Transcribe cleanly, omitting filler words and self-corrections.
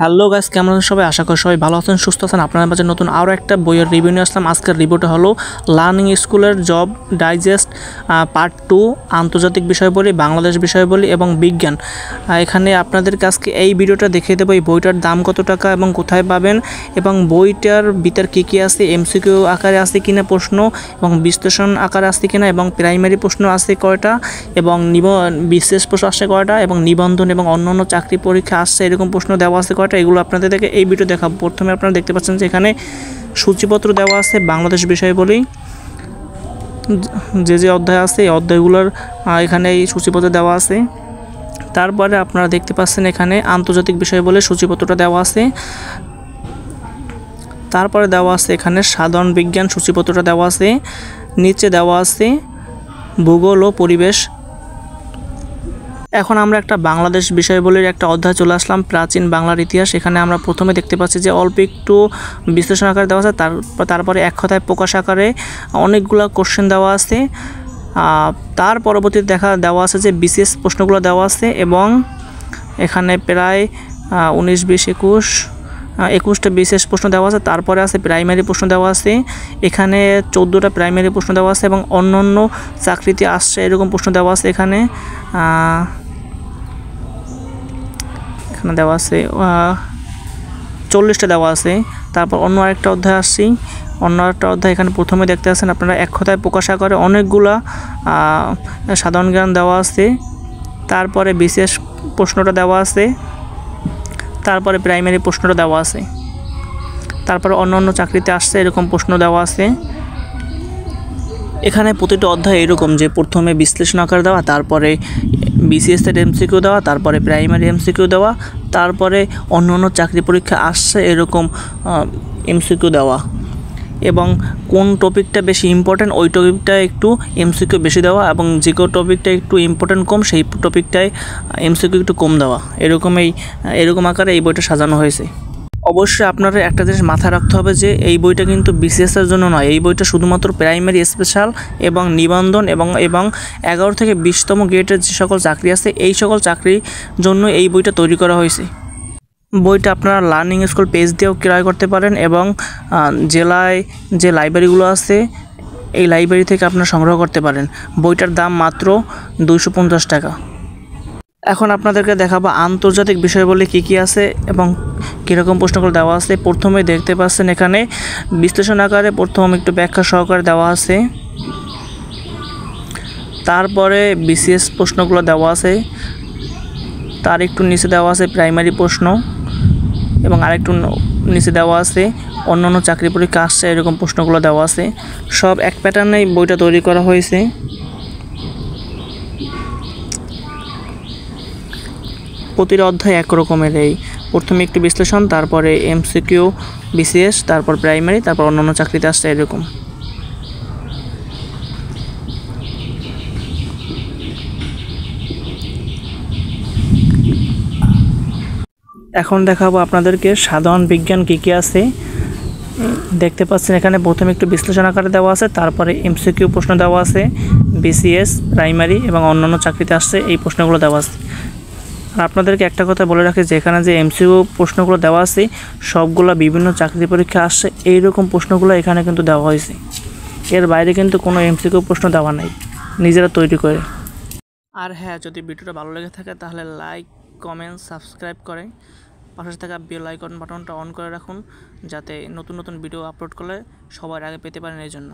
Hello guys, কেমন আছেন সবাই? আশা করি সবাই ভালো আছেন, সুস্থ আছেন। আপনাদের মাঝে নতুন আরও একটা বইয়ের রিভিউ নিয়ে আসলাম। আজকের রিভিউটা হলো লার্নিং স্কুলের জব ডাইজেস্ট পার্ট 2 আন্তর্জাতিক বিষয়াবলী, বাংলাদেশ বিষয়াবলী এবং বিজ্ঞান। এখানে আপনাদেরকে আজকে এই ভিডিওটা দেখিয়ে দেবো এই বইটার দাম কত টাকা এবং কোথায় পাবেন, এবং বইটার ভিতর কী কী আছে, এমসিকিউ আকারে আছে কিনা প্রশ্ন, এবং বিশ্লেষণ আকারে আছে কিনা, এবং প্রাইমারি প্রশ্ন আছে কয়টা, এবং বিশেষ প্রশ্ন আসছে কয়টা, এবং নিবন্ধন এবং অন্যান্য চাকরি পরীক্ষা আসছে এরকম প্রশ্ন দেওয়া আছে কয়টা, এগুলো আপনাদেরকে এই ভিডিও দেখাবো। প্রথমে আপনারা দেখতে পাচ্ছেন যে এখানে সূচিপত্র দেওয়া আছে বাংলাদেশ বিষয়াবলী, যে অধ্যায় আছে এই অধ্যায়গুলোর এখানে এই সূচিপত্র দেওয়া আছে। তারপরে আপনারা দেখতে পাচ্ছেন এখানে আন্তর্জাতিক বিষয়াবলী সূচিপত্রটা দেওয়া আছে। তারপরে দেওয়া আছে এখানে সাধারণ বিজ্ঞান সূচিপত্রটা দেওয়া আছে। নিচে দেওয়া আছে ভূগোল ও পরিবেশ। এখন আমরা একটা বাংলাদেশ বিষয়াবলীর একটা অধ্যায় চলে আসলাম, প্রাচীন বাংলার ইতিহাস। এখানে আমরা প্রথমে দেখতে পাচ্ছি যে অল্প একটু বিশ্লেষণ আকারে দেওয়া আছে, তারপরে এক কথায় প্রকাশ আকারে অনেকগুলো কোশ্চেন দেওয়া আছে। তার পরবর্তীতে দেওয়া আছে যে বিশেষ প্রশ্নগুলো দেওয়া আছে, এবং এখানে প্রায় 19, 20, 21টা বিশেষ প্রশ্ন দেওয়া আছে। তারপরে আছে প্রাইমারি প্রশ্ন দেওয়া আছে, এখানে 14টা প্রাইমারি প্রশ্ন দেওয়া আছে, এবং অন্য চাকরিতে আসছে এরকম প্রশ্ন দেওয়া আছে। এখানে দেওয়া আছে 40টা দেওয়া আছে। তারপর অন্য আরেকটা অধ্যায় আসছি, অন্য একটা অধ্যায় এখানে প্রথমে দেখতে পাচ্ছেন আপনারা এক কথায় প্রকাশ আকারে অনেকগুলা সাধারণ জ্ঞান দেওয়া আছে। তারপরে বিশেষ প্রশ্নটা দেওয়া আছে, তারপরে প্রাইমারি প্রশ্নটা দেওয়া আছে, তারপরে অন্য চাকরিতে আসছে এরকম প্রশ্ন দেওয়া আছে। এখানে প্রতিটা অধ্যায় এরকম যে প্রথমে বিশ্লেষণ আকার দেওয়া, তারপরে বিসিএসের এমসিকিউ দেওয়া, তারপরে প্রাইমারি এমসিকিউ দেওয়া, তারপরে অন্য চাকরি পরীক্ষা আসছে এরকম এমসিকিউ দেওয়া, এবং কোন টপিকটা বেশি ইম্পর্ট্যান্ট ওই টপিকটা একটু এমসিকিউ বেশি দেওয়া, এবং যে কোনো টপিকটা একটু ইম্পর্ট্যান্ট কম সেই টপিকটায় এমসিকিউ একটু কম দেওয়া। এরকম আকারে এই বইটা সাজানো হয়েছে। অবশ্যই আপনারা একটা জিনিস মাথায় রাখতে হবে যে এই বইটা কিন্তু বিসিএসের জন্য নয়, এই বইটা শুধুমাত্র প্রাইমারি, স্পেশাল এবং নিবন্ধন এবং 11 থেকে 20তম গ্রেডের যে সকল চাকরি আছে এই সকল চাকরির জন্য এই বইটা তৈরি করা হয়েছে। বইটা আপনারা লার্নিং স্কুল পেজ দিয়েও ক্রয় করতে পারেন, এবং জেলায় যে লাইব্রেরিগুলো আছে এই লাইব্রেরি থেকে আপনারা সংগ্রহ করতে পারেন। বইটার দাম মাত্র 250 টাকা। এখন আপনাদেরকে দেখাবো আন্তর্জাতিক বিষয়াবলী কী কী আছে এবং কীরকম প্রশ্নগুলো দেওয়া আছে। প্রথমে দেখতে পাচ্ছেন এখানে বিশ্লেষণ আকারে প্রথম একটু ব্যাখ্যা সহকারে দেওয়া আছে, তারপরে বিশেষ প্রশ্নগুলো দেওয়া আছে, তার একটু নিচে দেওয়া আছে প্রাইমারি প্রশ্ন, এবং আরেকটু নিচে দেওয়া আছে অন্য চাকরি পরীক্ষা আসছে এরকম প্রশ্নগুলো দেওয়া আছে। সব এক প্যাটার্নেই বইটা তৈরি করা হয়েছে। প্রতিটা অধ্যায় এক রকমের, এই প্রথমে একটু বিশ্লেষণ, তারপরে এমসিকিউ, বিসিএস, তারপর প্রাইমারি, তারপর অন্যান্য চাকরিতে আসছে এরকম। এখন দেখাবো আপনাদেরকে সাধারণ বিজ্ঞান কী কী আছে। দেখতে পাচ্ছেন এখানে প্রথমে একটু বিশ্লেষণ আকারে দেওয়া আছে, তারপরে এমসিকিউ প্রশ্ন দেওয়া আছে, বিসিএস, প্রাইমারি এবং অন্যান্য চাকরিতে আসছে এই প্রশ্নগুলো দেওয়া আছে। আর আপনাদেরকে একটা কথা বলে রাখি যে এখানে যে এমসিকিউ প্রশ্নগুলো দেওয়া আছে সবগুলো বিভিন্ন চাকরি পরীক্ষা আসছে এইরকম প্রশ্নগুলো এখানে কিন্তু দেওয়া হয়েছে। এর বাইরে কিন্তু কোনো এমসিকিউ প্রশ্ন দেওয়া নাই, নিজেরা তৈরি করে। আর হ্যাঁ, যদি ভিডিওটা ভালো লেগে থাকে তাহলে লাইক, কমেন্ট, সাবস্ক্রাইব করে পাশে থাকা বেল আইকন বাটনটা অন করে রাখুন, যাতে নতুন ভিডিও আপলোড করলে সবার আগে পেতে পারেন এই জন্য।